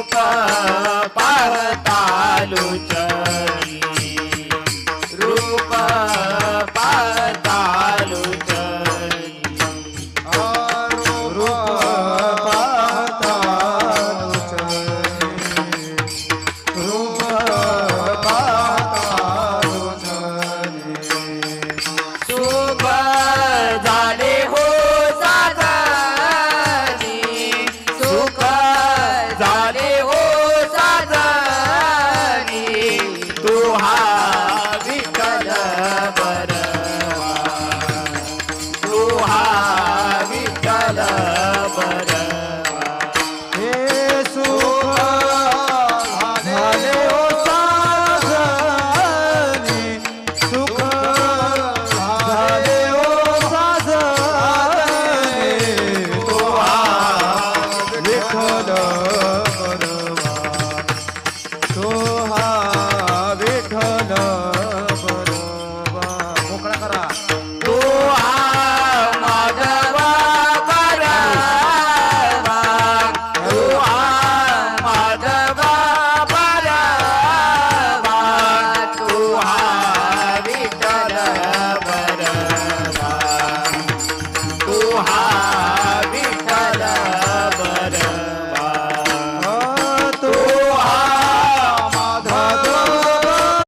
रूप पाहतालुचनी रूप पाहतालुचनी सुख झाले हो साधनी सुख झाले हो साधनी तू हा विठ्ठल बरवा तू हा विठ्ठल बरवा हे सुख झाले हो साधनी सुख झाले हो साधनी तो हा विठ्ठल बरवा तो हा विठ्ठल बरवा मोकळा करा तू हा माधवा बरवा तू हा माधवा बरवा तू हा विठ्ठल बरवा तू हा